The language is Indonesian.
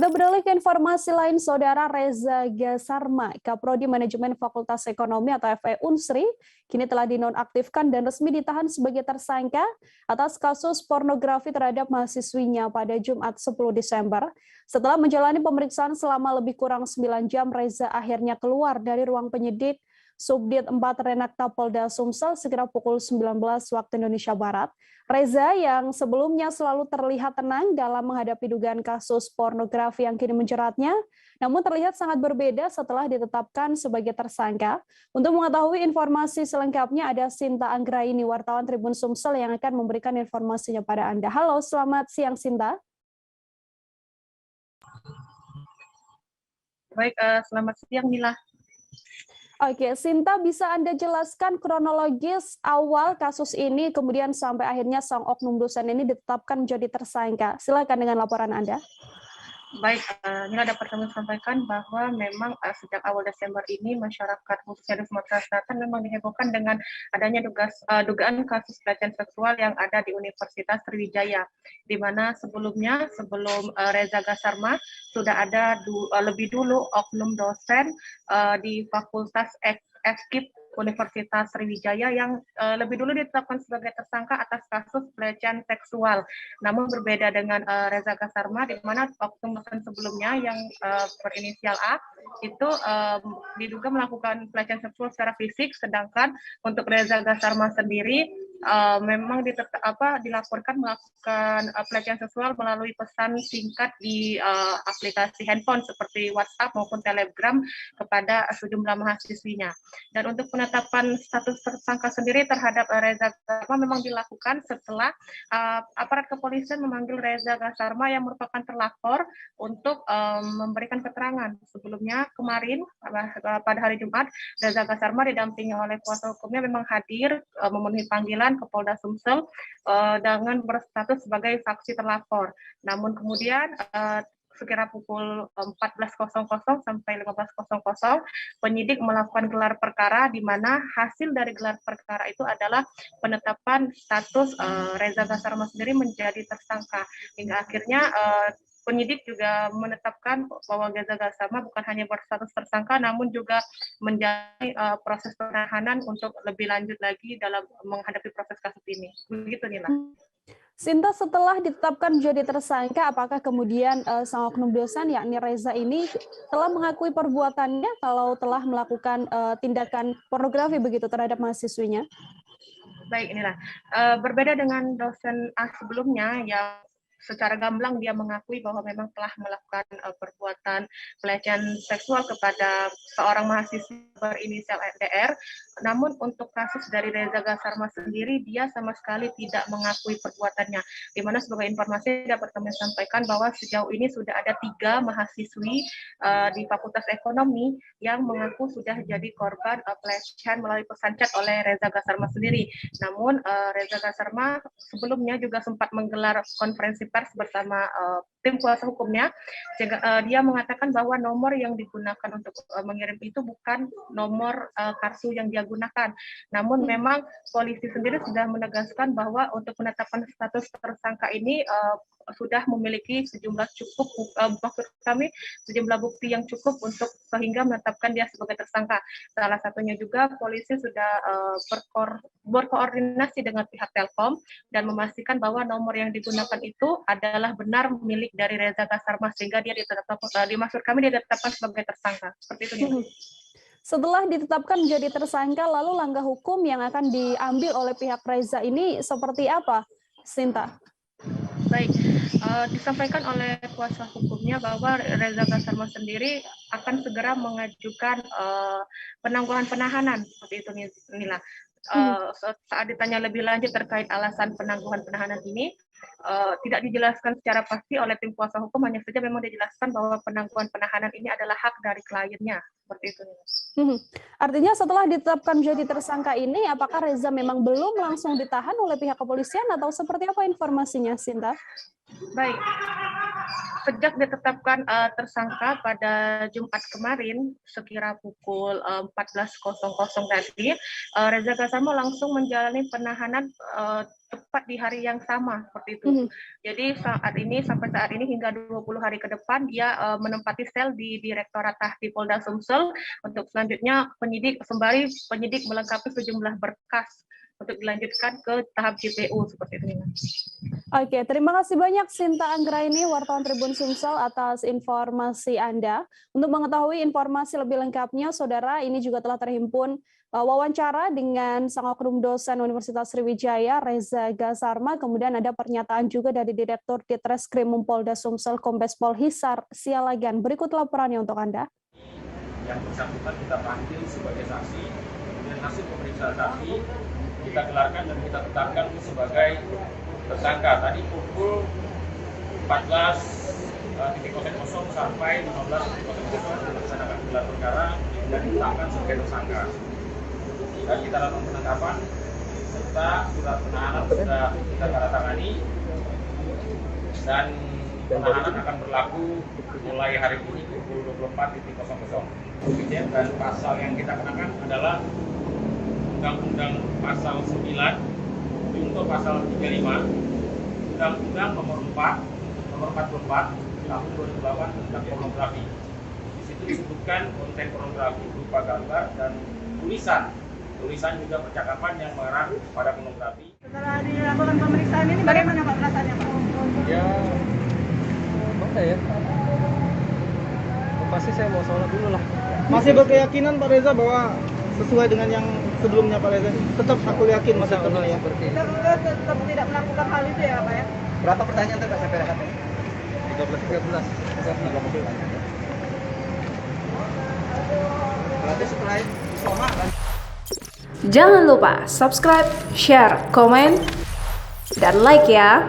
Kita beralih ke informasi lain, Saudara Reza Gasarma, Kaprodi Manajemen Fakultas Ekonomi atau FE Unsri, kini telah dinonaktifkan dan resmi ditahan sebagai tersangka atas kasus pornografi terhadap mahasiswinya pada Jumat 10 Desember. Setelah menjalani pemeriksaan selama lebih kurang 9 jam, Reza akhirnya keluar dari ruang penyidik Subdit 4 Renakta Polda Sumsel sekitar pukul 19 waktu Indonesia Barat. Reza yang sebelumnya selalu terlihat tenang dalam menghadapi dugaan kasus pornografi yang kini menjeratnya, namun terlihat sangat berbeda setelah ditetapkan sebagai tersangka. Untuk mengetahui informasi selengkapnya ada Sinta Anggraini, wartawan Tribun Sumsel yang akan memberikan informasinya pada Anda. Halo, selamat siang Sinta. Baik, selamat siang Mila. Oke, Sinta, bisa Anda jelaskan kronologis awal kasus ini, kemudian sampai akhirnya sang oknum dosen ini ditetapkan menjadi tersangka. Silakan dengan laporan Anda. Baik, Mila dapat kami sampaikan bahwa memang sejak awal Desember ini masyarakat khususnya di Sumatera Selatan memang dihebohkan dengan adanya dugaan kasus pelecehan seksual yang ada di Universitas Sriwijaya, di mana sebelum Reza Gasarma sudah ada lebih dulu oknum dosen di Fakultas FKIP Universitas Sriwijaya yang lebih dulu ditetapkan sebagai tersangka atas kasus pelecehan seksual. Namun berbeda dengan Reza Gasarma, di mana oknum dosen sebelumnya yang berinisial A itu diduga melakukan pelecehan seksual secara fisik, sedangkan untuk Reza Gasarma sendiri memang dilaporkan melakukan pelecehan seksual melalui pesan singkat di aplikasi handphone seperti WhatsApp maupun Telegram kepada sejumlah mahasiswinya. Dan untuk penetapan status tersangka sendiri terhadap Reza Gasarma memang dilakukan setelah aparat kepolisian memanggil Reza Gasarma yang merupakan terlapor untuk memberikan keterangan. Sebelumnya kemarin pada hari Jumat, Reza Gasarma didampingi oleh kuasa hukumnya memang hadir memenuhi panggilan ke Polda Sumsel dengan berstatus sebagai saksi terlapor. Namun kemudian sekira pukul 14.00 sampai 15.00 penyidik melakukan gelar perkara, di mana hasil dari gelar perkara itu adalah penetapan status Reza Gasarma sendiri menjadi tersangka. Hingga akhirnya penyidik juga menetapkan bahwa Reza Gasarma bukan hanya berstatus tersangka, namun juga menjalani proses penahanan untuk lebih lanjut lagi dalam menghadapi proses kasus ini. Begitu, Nila. Sinta, setelah ditetapkan menjadi tersangka, apakah kemudian sang oknum dosen yakni Reza ini telah mengakui perbuatannya kalau telah melakukan tindakan pornografi begitu terhadap mahasiswinya? Baik, inilah berbeda dengan dosen A sebelumnya yang secara gamblang dia mengakui bahwa memang telah melakukan perbuatan pelecehan seksual kepada seorang mahasiswa berinisial NDR. Namun untuk kasus dari Reza Gasarma sendiri, dia sama sekali tidak mengakui perbuatannya. Di mana sebagai informasi dapat kami sampaikan bahwa sejauh ini sudah ada 3 mahasiswi di Fakultas Ekonomi yang mengaku sudah jadi korban pelecehan melalui pesan chat oleh Reza Gasarma sendiri. Namun Reza Gasarma sebelumnya juga sempat menggelar konferensi pers bersama tim kuasa hukumnya. Dia mengatakan bahwa nomor yang digunakan untuk mengirim itu bukan nomor kartu yang dia gunakan. Namun memang polisi sendiri sudah menegaskan bahwa untuk penetapan status tersangka ini sudah memiliki sejumlah sejumlah bukti yang cukup untuk sehingga menetapkan dia sebagai tersangka. Salah satunya juga polisi sudah berkoordinasi dengan pihak Telkom dan memastikan bahwa nomor yang digunakan itu adalah benar milik dari Reza Gasarma, sehingga dia ditetapkan sebagai tersangka. Seperti itu. Setelah ditetapkan menjadi tersangka, lalu langkah hukum yang akan diambil oleh pihak Reza ini seperti apa, Sinta? Baik, disampaikan oleh kuasa hukumnya bahwa Reza Gasarma sendiri akan segera mengajukan penangguhan penahanan, seperti itu, Nila. Saat ditanya lebih lanjut terkait alasan penangguhan penahanan ini, tidak dijelaskan secara pasti oleh tim kuasa hukum, hanya saja memang dijelaskan bahwa penangguhan penahanan ini adalah hak dari kliennya, seperti itu. Artinya setelah ditetapkan menjadi tersangka ini, apakah Reza memang belum langsung ditahan oleh pihak kepolisian atau seperti apa informasinya, Sinta? Baik, sejak ditetapkan tersangka pada Jumat kemarin sekira pukul 14.00 tadi, Reza Gasarma langsung menjalani penahanan tepat di hari yang sama seperti itu. Jadi sampai saat ini hingga 20 hari ke depan dia menempati sel di Direktorat Tahti Polda Sumsel untuk selanjutnya sembari penyidik melengkapi sejumlah berkas untuk dilanjutkan ke tahap JPU seperti itu. Oke, terima kasih banyak Sinta Anggraini, wartawan Tribun Sumsel atas informasi Anda. Untuk mengetahui informasi lebih lengkapnya, Saudara, ini juga telah terhimpun wawancara dengan sang oknum dosen Universitas Sriwijaya, Reza Gasarma. Kemudian ada pernyataan juga dari Direktur Ditreskrim Polda Sumsel, Kombes Pol Hisar Sialagan. Berikut laporannya untuk Anda. Yang bersangkutan kita panggil sebagai saksi, kemudian hasil pemeriksaan saksi kita gelarkan dan kita tetapkan sebagai tersangka. Tadi pukul 14.00 sampai 15.00 dilaksanakan gelar perkara dan ditetapkan sebagai tersangka. Dan kita lakukan penangkapan serta surat penahanan sudah kita tanda-tangani dan penahanan akan berlaku mulai hari ini pukul 24.00. Dan pasal yang kita kenakan adalah Undang-Undang Pasal 9 untuk Pasal 35 Undang-Undang nomor 44 tahun 2008 tentang pornografi. Di situ disebutkan konten pornografi berupa gambar dan tulisan juga percakapan yang mengarah pada pornografi. Setelah dilakukan pemeriksaan ini bagaimana Pak perasaannya Pak? Ya, mana ya? Pasti saya mau sholat dulu lah. Masih berkeyakinan Pak Reza bahwa sesuai dengan yang sebelumnya Pak Reza? Tetap aku yakin masa Allah ya. seperti Kita tetap tidak melakukan hal itu ya Pak ya? Berapa pertanyaan tadi Pak sampai rehat? 13. Berarti setelah Isoma kan? Jangan lupa subscribe, share, komen, dan like ya.